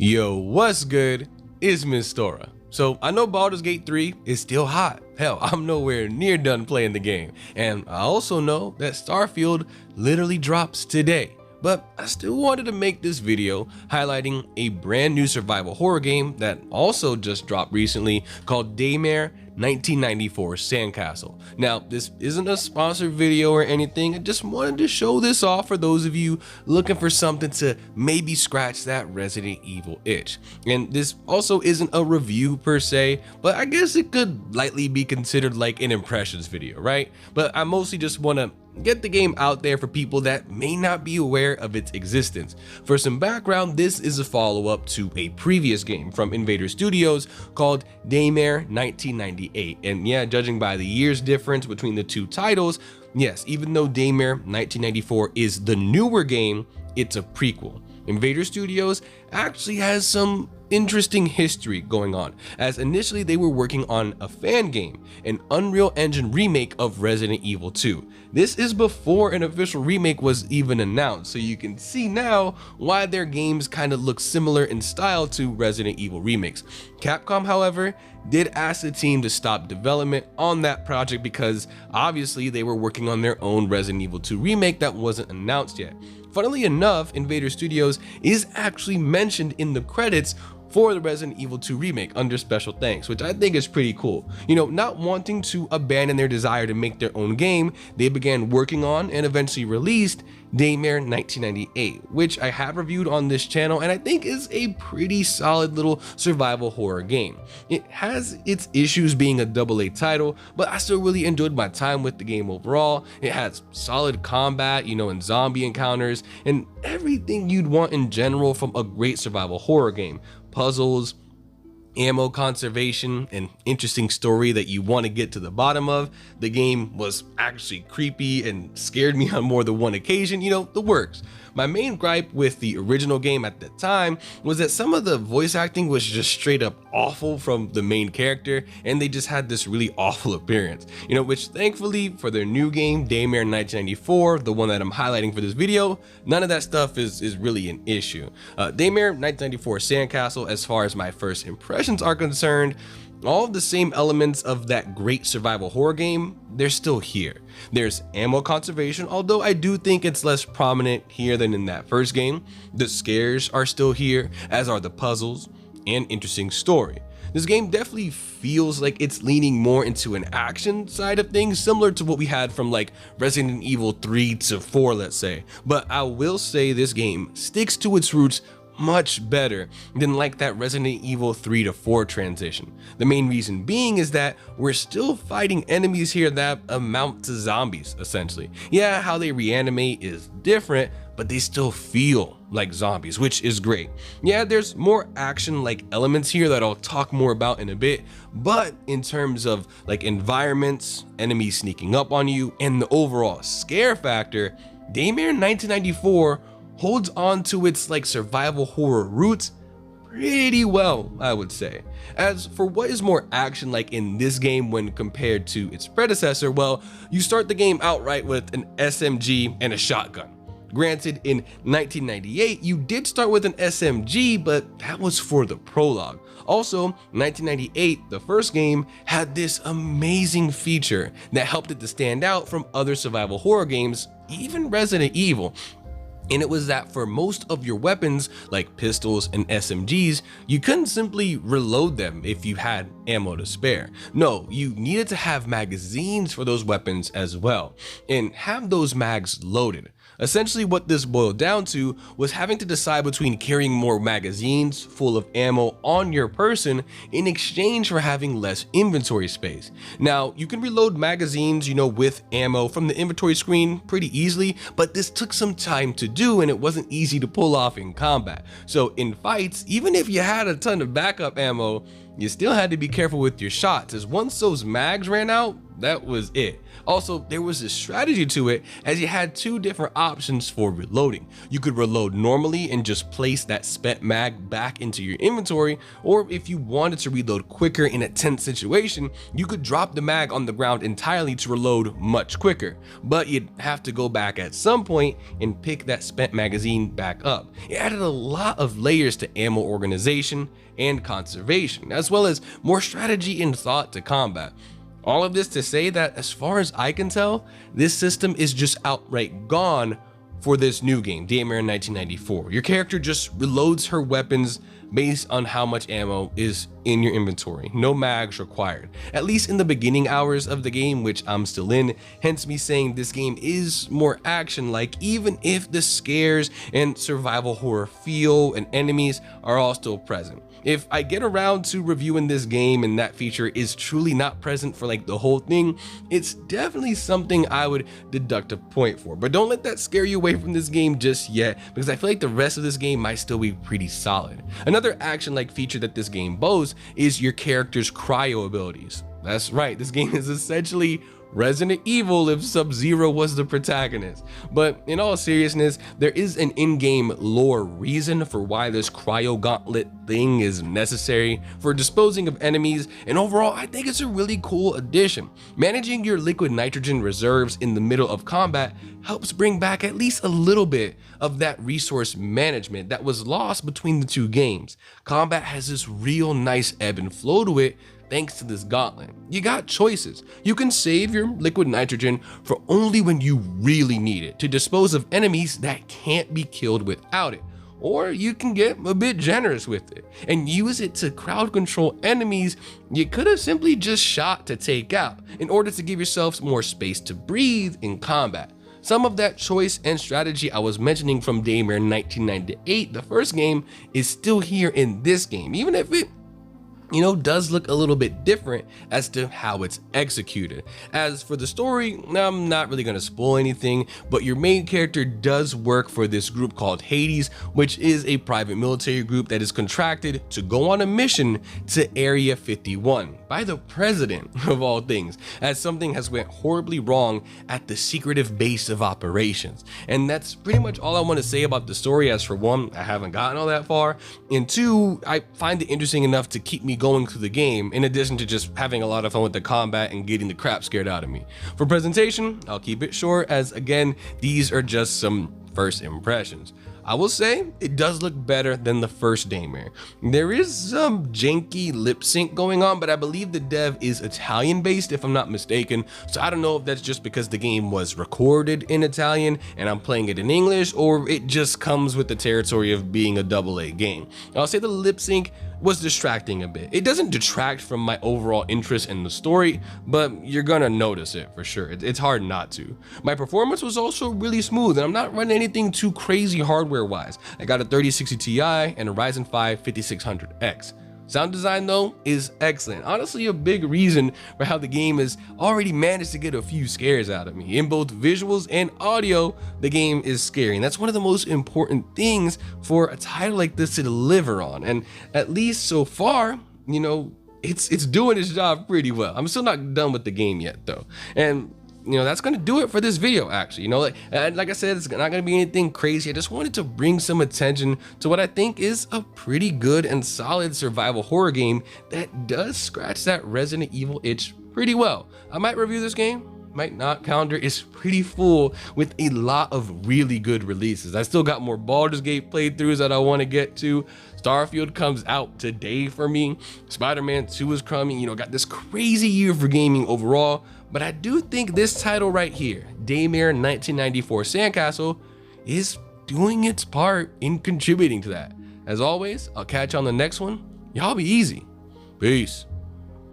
Yo, what's good? It's Miss Stora. So I know Baldur's Gate 3 is still hot. Hell, I'm nowhere near done playing the game. And I also know that Starfield literally drops today. But I still wanted to make this video highlighting a brand new survival horror game that also just dropped recently called Daymare 1994 Sandcastle. Now, this isn't a sponsored video or anything. I just wanted to show this off for those of you looking for something to maybe scratch that Resident Evil itch. And this also isn't a review per se, but I guess it could lightly be considered like an impressions video, right? But I mostly just want to get the game out there for people that may not be aware of its existence. For some background, this is a follow-up to a previous game from Invader Studios called Daymare 1998. And yeah, judging by the years difference between the two titles, yes, even though Daymare 1994 is the newer game, it's a prequel. Invader Studios actually has some interesting history going on, as initially they were working on a fan game, an Unreal Engine remake of Resident Evil 2. This is before an official remake was even announced, so you can see now why their games kind of look similar in style to Resident Evil remakes. Capcom, however, did ask the team to stop development on that project because obviously they were working on their own Resident Evil 2 remake that wasn't announced yet. Funnily enough, Invader Studios is actually mentioned in the credits for the Resident Evil 2 remake under special thanks, which I think is pretty cool. You know, not wanting to abandon their desire to make their own game, they began working on and eventually released Daymare 1998, which I have reviewed on this channel and I think is a pretty solid little survival horror game. It has its issues being a AA title, but I still really enjoyed my time with the game overall. It has solid combat, and zombie encounters and everything you'd want in general from a great survival horror game. Puzzles, ammo conservation, an interesting story that you want to get to the bottom of. The game was actually creepy and scared me on more than one occasion, the works. My main gripe with the original game at the time was that some of the voice acting was just straight up awful from the main character, and they just had this really awful appearance, which thankfully for their new game, Daymare 1994, the one that I'm highlighting for this video, none of that stuff is really an issue. Daymare 1994 Sandcastle, as far as my first impressions are concerned, all of the same elements of that great survival horror game, they're still here. There's ammo conservation, although I do think it's less prominent here than in that first game. The scares are still here, as are the puzzles, and interesting story. This game definitely feels like it's leaning more into an action side of things, similar to what we had from like Resident Evil 3 to 4, let's say. But I will say this game sticks to its roots much better than like that Resident Evil 3 to 4 transition. The main reason being is that we're still fighting enemies here that amount to zombies, essentially. Yeah, how they reanimate is different, but they still feel like zombies, which is great. Yeah, there's more action-like elements here that I'll talk more about in a bit, but in terms of like environments, enemies sneaking up on you, and the overall scare factor, Daymare 1994 holds on to its like survival horror roots pretty well, I would say. As for what is more action like in this game when compared to its predecessor, well, you start the game outright with an SMG and a shotgun. Granted, in 1998, you did start with an SMG, but that was for the prologue. Also, 1998, the first game, had this amazing feature that helped it to stand out from other survival horror games, even Resident Evil. And it was that for most of your weapons, like pistols and SMGs, you couldn't simply reload them if you had ammo to spare. No, you needed to have magazines for those weapons as well, and have those mags loaded. Essentially what this boiled down to was having to decide between carrying more magazines full of ammo on your person in exchange for having less inventory space. Now, you can reload magazines, with ammo from the inventory screen pretty easily, but this took some time to do and it wasn't easy to pull off in combat. So in fights, even if you had a ton of backup ammo, you still had to be careful with your shots, as once those mags ran out, that was it. Also, there was a strategy to it, as you had two different options for reloading. You could reload normally and just place that spent mag back into your inventory, or if you wanted to reload quicker in a tense situation, you could drop the mag on the ground entirely to reload much quicker, but you'd have to go back at some point and pick that spent magazine back up. It added a lot of layers to ammo organization and conservation, as well as more strategy and thought to combat. All of this to say that, as far as I can tell, this system is just outright gone for this new game, Daymare 1994. Your character just reloads her weapons based on how much ammo is in your inventory. No mags required, at least in the beginning hours of the game, which I'm still in, hence me saying this game is more action-like, even if the scares and survival horror feel and enemies are all still present. If I get around to reviewing this game and that feature is truly not present for like the whole thing, it's definitely something I would deduct a point for. But don't let that scare you away from this game just yet, because I feel like the rest of this game might still be pretty solid. Another action-like feature that this game boasts is your character's cryo abilities. That's right, this game is essentially Resident Evil if Sub-Zero was the protagonist. But in all seriousness, there is an in-game lore reason for why this cryo gauntlet thing is necessary for disposing of enemies, and overall I think it's a really cool addition. Managing your liquid nitrogen reserves in the middle of combat helps bring back at least a little bit of that resource management that was lost between the two games. Combat has this real nice ebb and flow to it thanks to this gauntlet. You got choices. You can save your liquid nitrogen for only when you really need it to dispose of enemies that can't be killed without it. Or you can get a bit generous with it and use it to crowd control enemies you could have simply just shot to take out in order to give yourselves more space to breathe in combat. Some of that choice and strategy I was mentioning from Daymare 1998, the first game, is still here in this game, even if it does look a little bit different as to how it's executed. As for the story, I'm not really gonna spoil anything, but your main character does work for this group called Hades, which is a private military group that is contracted to go on a mission to Area 51 by the president of all things, as something has went horribly wrong at the secretive base of operations. And that's pretty much all I want to say about the story, as for one, I haven't gotten all that far, and two, I find it interesting enough to keep me going through the game, in addition to just having a lot of fun with the combat and getting the crap scared out of me. For presentation, I'll keep it short, as again, these are just some first impressions. I will say it does look better than the first Daymare. There is some janky lip sync going on, but I believe the dev is Italian based if I'm not mistaken, so I don't know if that's just because the game was recorded in Italian and I'm playing it in English, or it just comes with the territory of being a AA game. I'll say the lip sync was distracting a bit. It doesn't detract from my overall interest in the story, but you're gonna notice it for sure. It's hard not to. My performance was also really smooth, and I'm not running anything too crazy hardware wise. I got a 3060 Ti and a Ryzen 5 5600X. Sound design though is excellent. Honestly, a big reason for how the game has already managed to get a few scares out of me. In both visuals and audio, the game is scary, and that's one of the most important things for a title like this to deliver on. And at least so far, it's doing its job pretty well. I'm still not done with the game yet though. And that's gonna do it for this video actually. Like I said, it's not gonna be anything crazy. I just wanted to bring some attention to what I think is a pretty good and solid survival horror game that does scratch that Resident Evil itch pretty well. I might review this game, might not. Calendar is pretty full with a lot of really good releases. I still got more Baldur's Gate playthroughs that I want to get to. Starfield comes out today for me. Spider-Man 2 is coming. Got this crazy year for gaming overall, but I do think this title right here, Daymare 1994 Sandcastle, is doing its part in contributing to that. As always, I'll catch you on the next one. Y'all be easy. Peace.